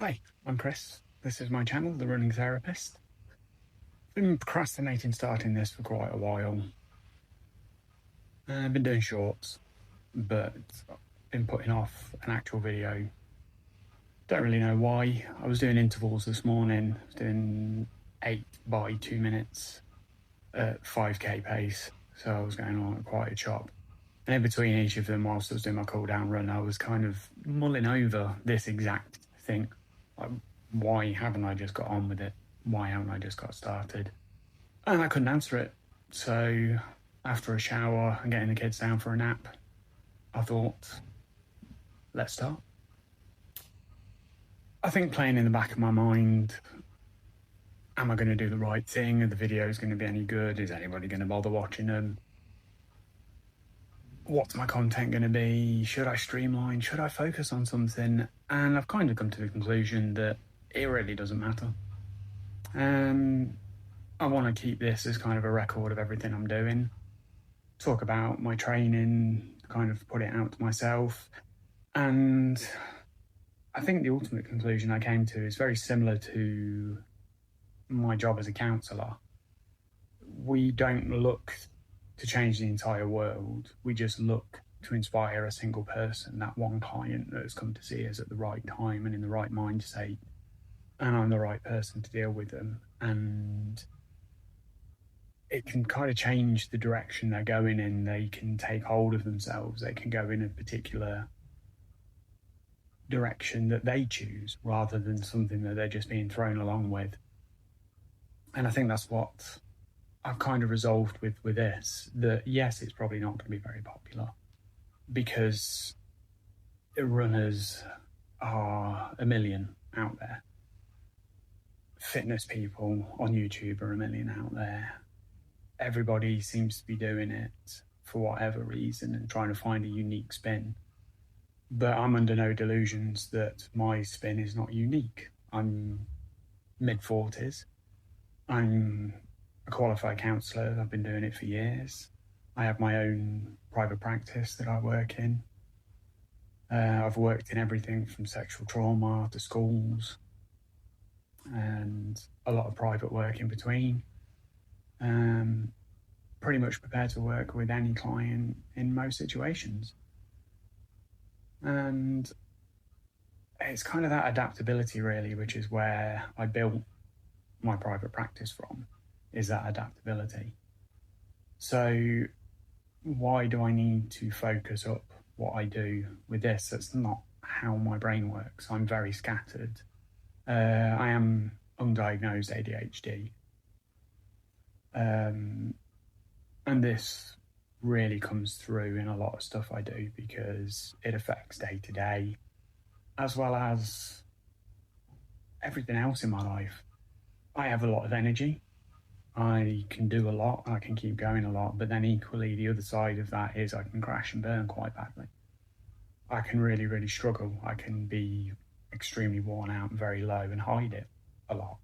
Hi, I'm Chris. This is my channel, The Running Therapist. Been procrastinating starting this for quite a while. I've been doing shorts, but been putting off an actual video. Don't really know why. I was doing intervals this morning, doing 8 by 2 minutes at 5k pace. So I was going on at quite a chop. And in between each of them, whilst I was doing my cool down run, I was kind of mulling over this exact thing. Like, why haven't I just got on with it? Why haven't I just got started? And I couldn't answer it. So after a shower and getting the kids down for a nap, I thought, let's start. I think playing in the back of my mind, am I going to do the right thing? Are the videos going to be any good? Is anybody going to bother watching them? What's my content going to be? Should I streamline? Should I focus on something? And I've kind of come to the conclusion that it really doesn't matter. I want to keep this as kind of a record of everything I'm doing. Talk about my training, kind of put it out to myself. And I think the ultimate conclusion I came to is very similar to my job as a counsellor. We don't look to change the entire world. We just look to inspire a single person, that one client that has come to see us at the right time and in the right mind state, and I'm the right person to deal with them. And it can kind of change the direction they're going in. They can take hold of themselves. They can go in a particular direction that they choose rather than something that they're just being thrown along with. And I think that's what I've kind of resolved with this, that yes, it's probably not going to be very popular because runners are a million out there. Fitness people on YouTube are a million out there. Everybody seems to be doing it for whatever reason and trying to find a unique spin. But I'm under no delusions that my spin is not unique. I'm mid-40s. I'm a qualified counsellor. I've been doing it for years. I have my own private practice that I work in. I've worked in everything from sexual trauma to schools and a lot of private work in between. Pretty much prepared to work with any client in most situations. And it's kind of that adaptability really, which is where I built my private practice from, is that adaptability. So why do I need to focus up what I do with this? That's not how my brain works. I'm very scattered. I am undiagnosed ADHD. And this really comes through in a lot of stuff I do because it affects day to day as well as everything else in my life. I have a lot of energy. I can do a lot. I can keep going a lot. But then equally, the other side of that is I can crash and burn quite badly. I can really, really struggle. I can be extremely worn out and very low and hide it a lot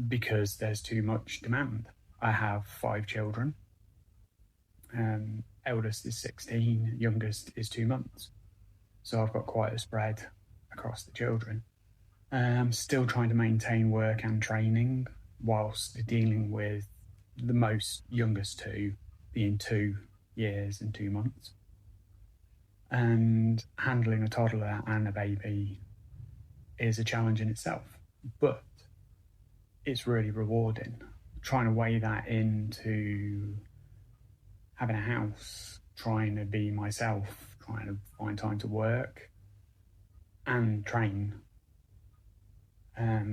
because there's too much demand. I have 5 children. Eldest is 16, youngest is 2 months. So I've got quite a spread across the children. I'm still trying to maintain work and training whilst dealing with the most youngest 2 being 2 years and 2 months. And handling a toddler and a baby is a challenge in itself, but it's really rewarding. Trying to weigh that into having a house, trying to be myself, trying to find time to work and train.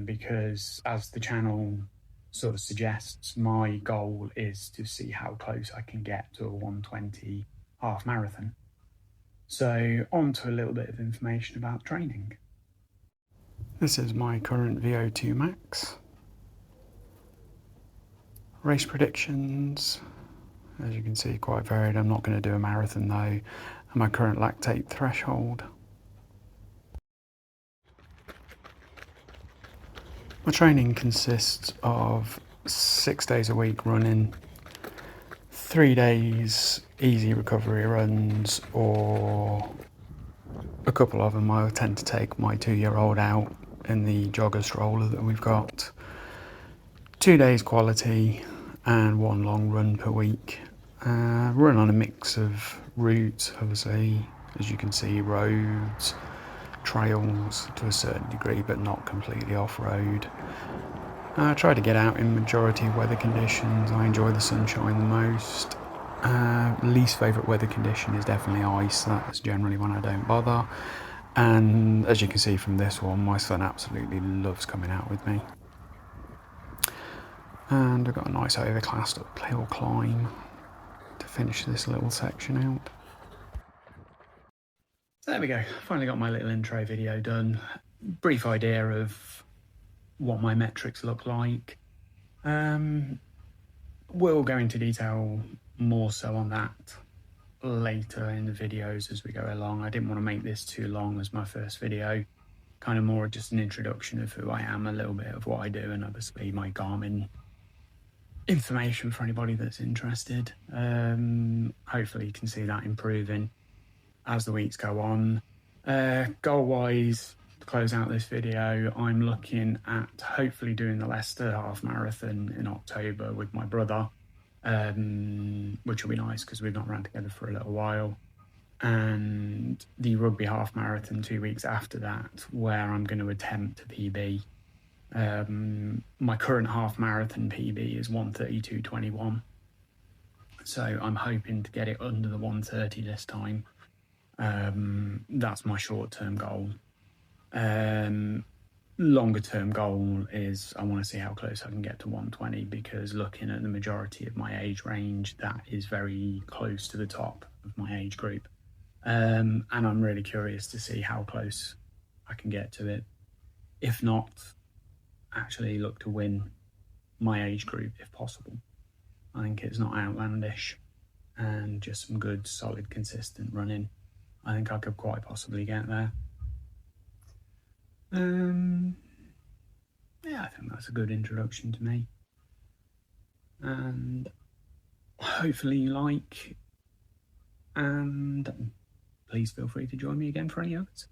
Because as the channel sort of suggests, my goal is to see how close I can get to a 1:20 half marathon. So on to a little bit of information about training. This is my current VO2 max. Race predictions, as you can see, quite varied. I'm not going to do a marathon though. And my current lactate threshold. My training consists of 6 days a week running, 3 days easy recovery runs, or a couple of them I tend to take my 2-year-old out in the jogger stroller that we've got. 2 days quality and 1 long run per week. Run on a mix of routes, obviously, as you can see, roads, trails to a certain degree, but not completely off-road. I try to get out in majority of weather conditions. I enjoy the sunshine the most. Least favourite weather condition is definitely ice. That's generally when I don't bother. And as you can see from this one, my son absolutely loves coming out with me. And I've got a nice overcast uphill climb to finish this little section out. So there we go, finally got my little intro video done. Brief idea of what my metrics look like. We'll go into detail more so on that later in the videos as we go along. I didn't want to make this too long as my first video. Kind of more just an introduction of who I am, a little bit of what I do, and obviously my Garmin information for anybody that's interested. Hopefully you can see that improving as the weeks go on. Goal wise, to close out this video, I'm looking at hopefully doing the Leicester half marathon in October with my brother, which will be nice because we've not run together for a little while, and the rugby half marathon 2 weeks after that, where I'm going to attempt a PB. My current half marathon PB is 1:32:21, so I'm hoping to get it under the 1:30 this time. That's my short-term goal. Longer-term goal is I want to see how close I can get to 1:20, because looking at the majority of my age range, that is very close to the top of my age group. And I'm really curious to see how close I can get to it. If not, actually look to win my age group if possible. I think it's not outlandish, and just some good, solid, consistent running. I think I could quite possibly get there. Yeah, I think that's a good introduction to me. And hopefully you like, and please feel free to join me again for any others.